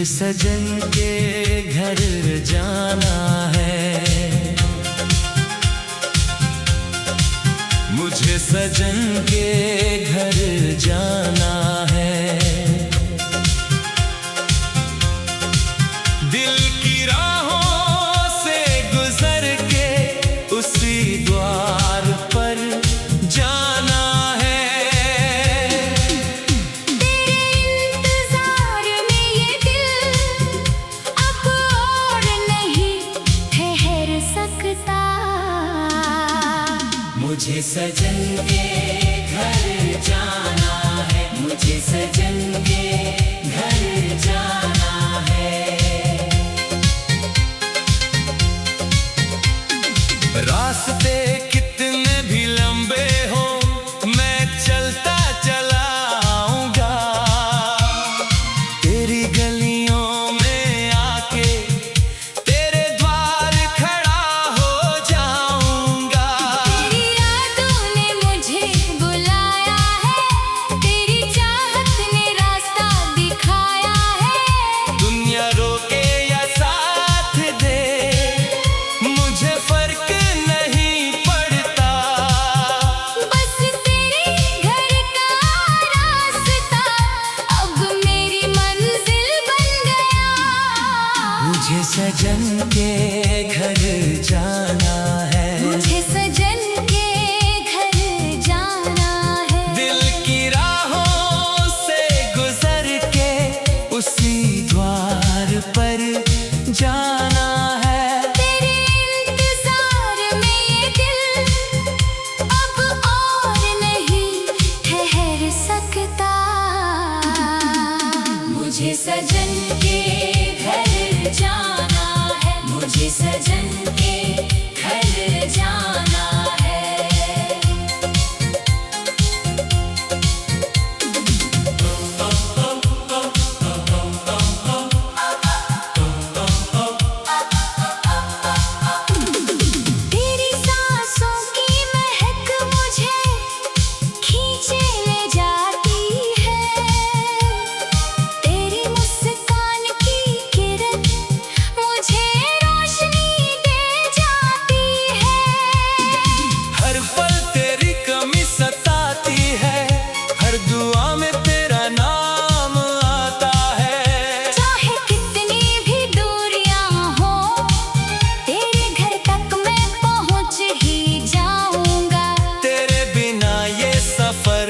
मुझे सजन के घर जाना है, मुझे सजन के घर जाना है। दिल की राहों से गुजर के उसी द्वार पर जाना है। तेरे इंतजार में ये दिल अब और नहीं ठहर सकता। मुझे सजन के घर जाना है, मुझे सजन के घर जाना है। रास्ते कितने भी लंबे हो मैं चलता चला आऊंगा, तेरी गलियों में आके तेरे द्वार खड़ा हो जाऊंगा। तेरी यादों ने मुझे बुलाया है, तेरी चाहत ने रास्ता दिखाया है। दुनिया रोके या साथ दे मुझे फर्क नहीं पड़ता, बस तेरे घर का रास्ता अब मेरी मंजिल बन गया। मुझे सजन के घर जाना है, मुझे सजन के घर जाना है। दिल की राहों से गुजर के उसी द्वार पर जाना है। तेरे इंतजार में ये दिल अब और नहीं ठहर सकता। मुझे सजन के घर जाना है, मुझे सजन के घर जाना है। तेरी सांसों की महक मुझे खींचे ले जाती है, तेरी मुस्कान की किरण मुझे रोशनी दे जाती है। हर पल तेरी कमी सताती है, हर दुआ में तेरा नाम आता है। चाहे कितनी भी दूरियां हो तेरे घर तक मैं पहुंच ही जाऊंगा। तेरे बिना ये सफर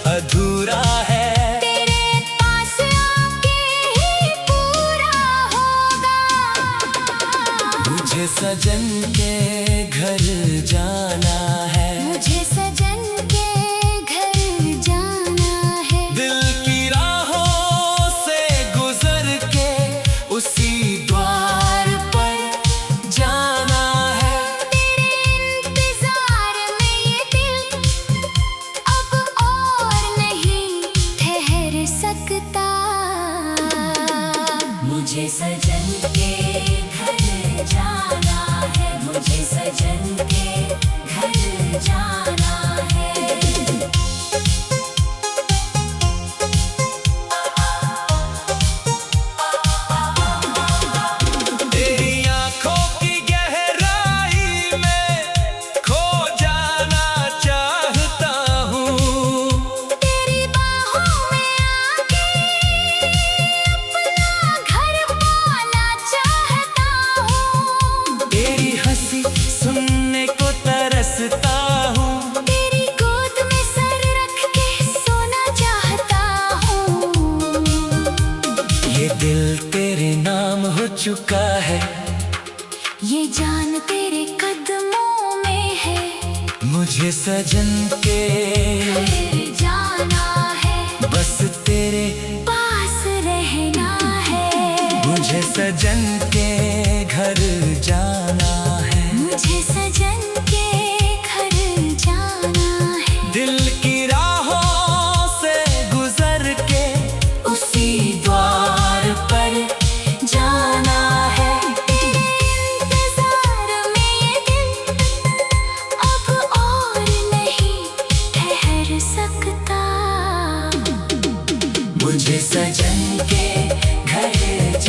अधूरा है, तेरे पास आके ही पूरा होगा। मुझे सजन के घर जाना है, मुझे सजन के घर जाना है। दिल की राहों से गुजर के उसी द्वार पर जाना है। तेरे इंतजार में ये दिल अब और नहीं ठहर सकता। मुझे सजन के घर जाना है, मुझे सजन के घर जाना है। तेरी आँखों की गहराई में खो जाना चाहता हूँ, तेरी बाहों में आके अपना घर पाना चाहता हूँ। तेरी हंसी सुनने को तरसता हूँ, तेरी गोद में सर रख के सोना चाहता हूँ। ये दिल तेरे नाम हो चुका है, ये जान तेरे कदमों में है। मुझे सजन के घर जाना है, बस तेरे पास रहना है। मुझे सजन के घर जाना है, मुझे सजन के घर जाना है। दिल की राहों से गुजर के उसी द्वार पर जाना है। तेरे इंतजार में ये दिल अब और नहीं ठहर सकता। मुझे सजन के घर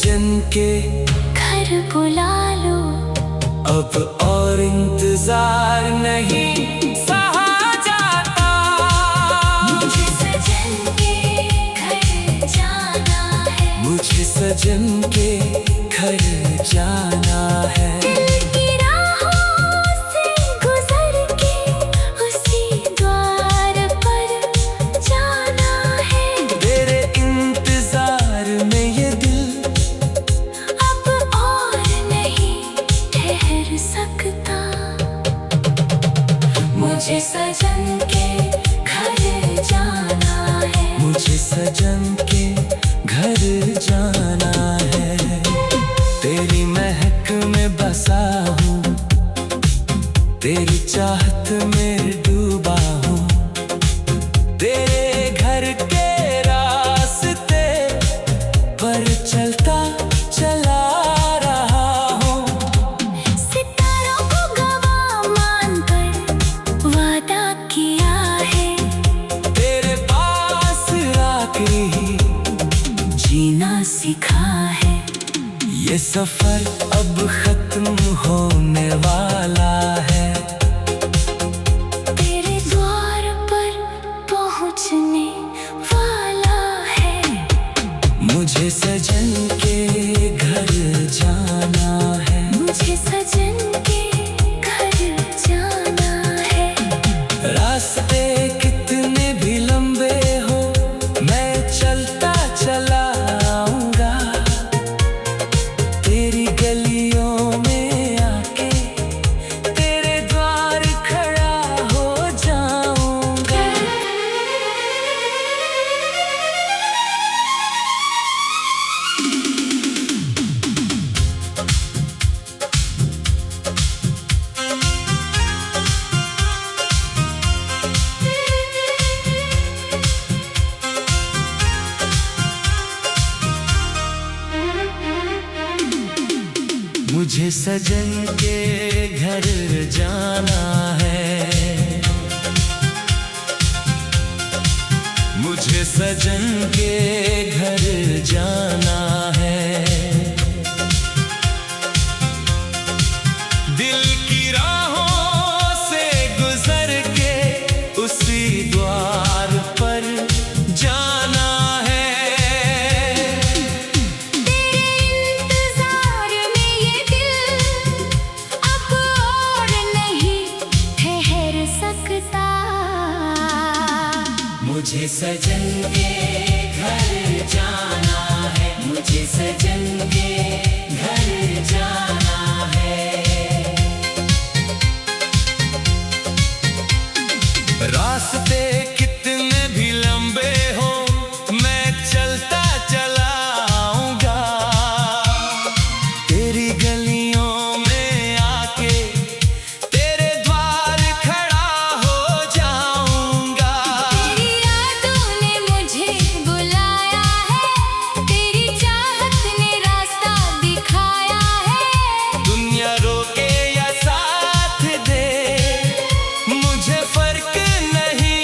सजन के घर बुला लो। अब और इंतजार नहीं सहा जाता। मुझे सजन के घर जाना है। मुझे सजन के घर जाना है। दिल की राहों से गुजर के उसी द्वार पर जाना है। तेरे इंतजार में ये दिल अब और नहीं ठहर सकता। मुझे सजन के घर जाना है। मुझे सजन के घर जाना है। तेरी महक में बसा हूँ, तेरी चाहत में डूबा हूँ। तेरे घर के रास्ते पर चलता चला रहा हूँ। सितारों को गवाह मानकर वादा किया है। तेरे पास आके ही जीना सीखा है। ये सफर अब खत्म होने वाला है। तेरे द्वार पर पहुंचने वाला है। मुझे सजन के घर जाना है। मुझे सजन के घर जाना है। रास्ते कितने भी लंबे हो मैं चलता चला आऊंगा। तेरी गलियों में आके तेरे द्वार खड़ा हो जाऊंगा। मुझे सजन के घर जाना है। मुझे सजन के घर जाना है। दिल की राहों से गुजर के उसी द्वार पर जाना है। मुझे सजन के घर जाना है। मुझे सजन के घर जाना है। रास्ते कितने भी लंबे हो मैं चलता चला आऊंगा। तेरी गलियों में आके तेरे द्वार खड़ा हो जाऊंगा। तेरी यादों ने मुझे बुलाया है। तेरी चाहत ने रास्ता दिखाया है। दुनिया रोके या साथ दे मुझे फर्क नहीं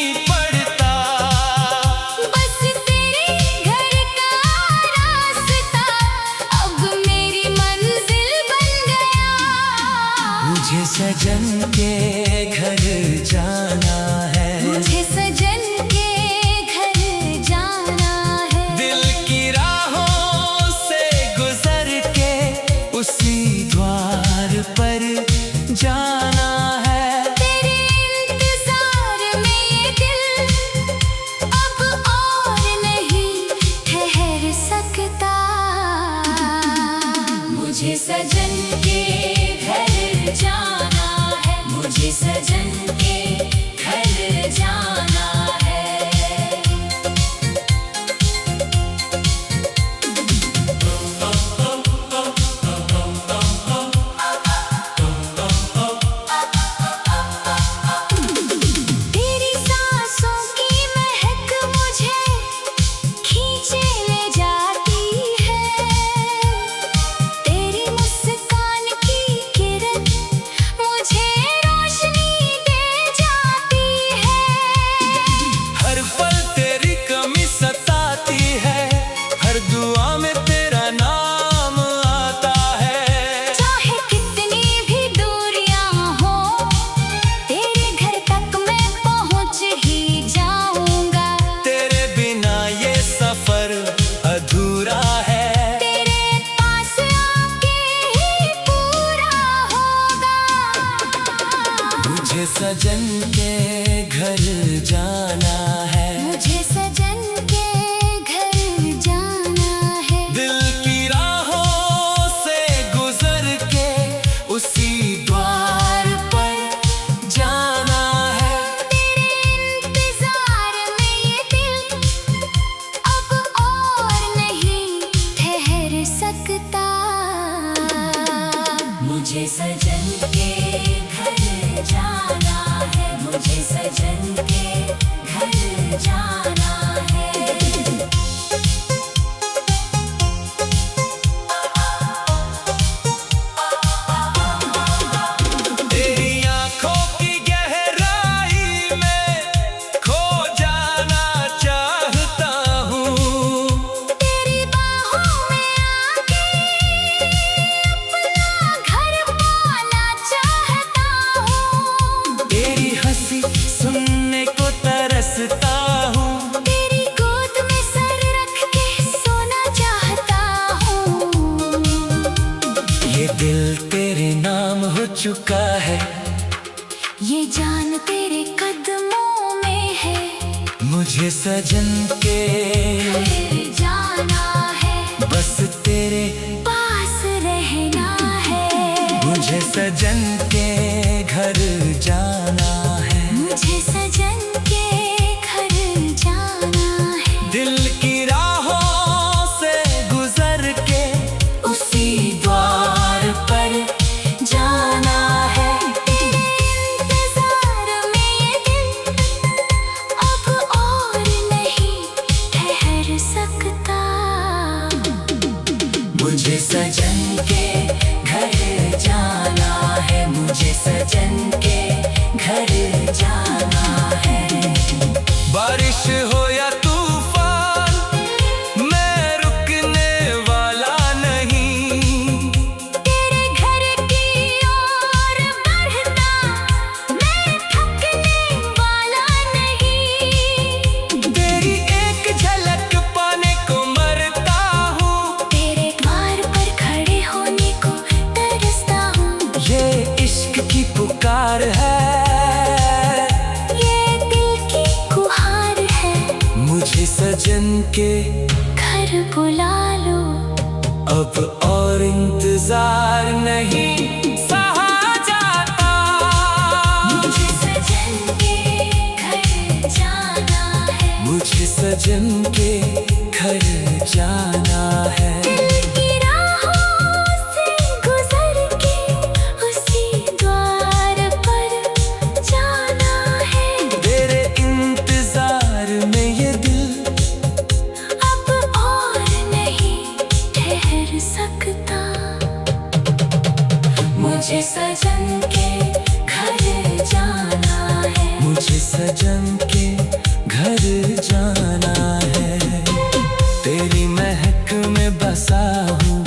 जाना है। तेरी आंखों की गहराई में खो जाना चाहता हूँ। तेरी बाहों में आके अपना घर पाना चाहता हूँ। तेरी हंसी सुनने को तरसता हूँ। तेरी गोद में सर रख के सोना चाहता हूँ। ये दिल तेरे नाम हो चुका है, ये जान तेरे कदमों में है। मुझे सजन के घर जाना है, बस तेरे पास रहना है। मुझे सजन के घर जाना है। मुझे सजन के घर जाना है। दिल की राहों से गुजर के उसी द्वार पर जाना है। तेरे इंतजार में ये दिल अब और नहीं ठहर सकता। मुझे सजन के घर जाना है। मुझे सजन के घर जाना है। बारिश हो या तूफान, मैं रुकने वाला नहीं। तेरे घर की ओर बढ़ता मैं थकने वाला नहीं। तेरी एक झलक पाने को मरता हूँ। तेरे द्वार पर खड़े होने को तरसता हूँ। ये इश्क की पुकार है, ये दिल की गुहार है। मुझे सजन के घर बुला लो, अब और इंतजार नहीं सहा जाता। मुझे सजन के घर जाना है। मुझे सजन के घर जाना है। दिल की राहों से गुजर के उसी द्वार पर जाना है। तेरे इंतजार में ये दिल अब और नहीं ठहर सकता। मुझे सजन के घर जाना है। मुझे सजन के घर जाना है। तेरी महक में बसा हूँ,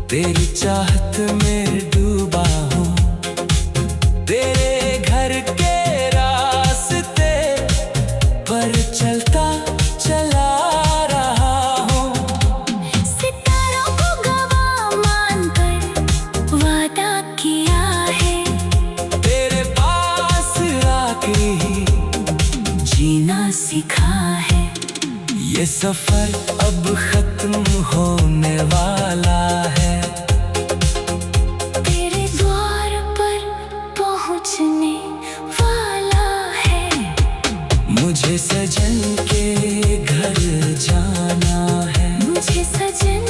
तेरी चाहत में डूबा हूँ। तेरे घर के रास्ते पर चलता चला रहा हूँ। सितारों को गवाह मानकर वादा किया है। तेरे पास आके ही जीना सीखा है। ये सफर अब खत्म होने वाला है। तेरे द्वार पर पहुंचने वाला है। मुझे सजन के घर जाना है। मुझे सजन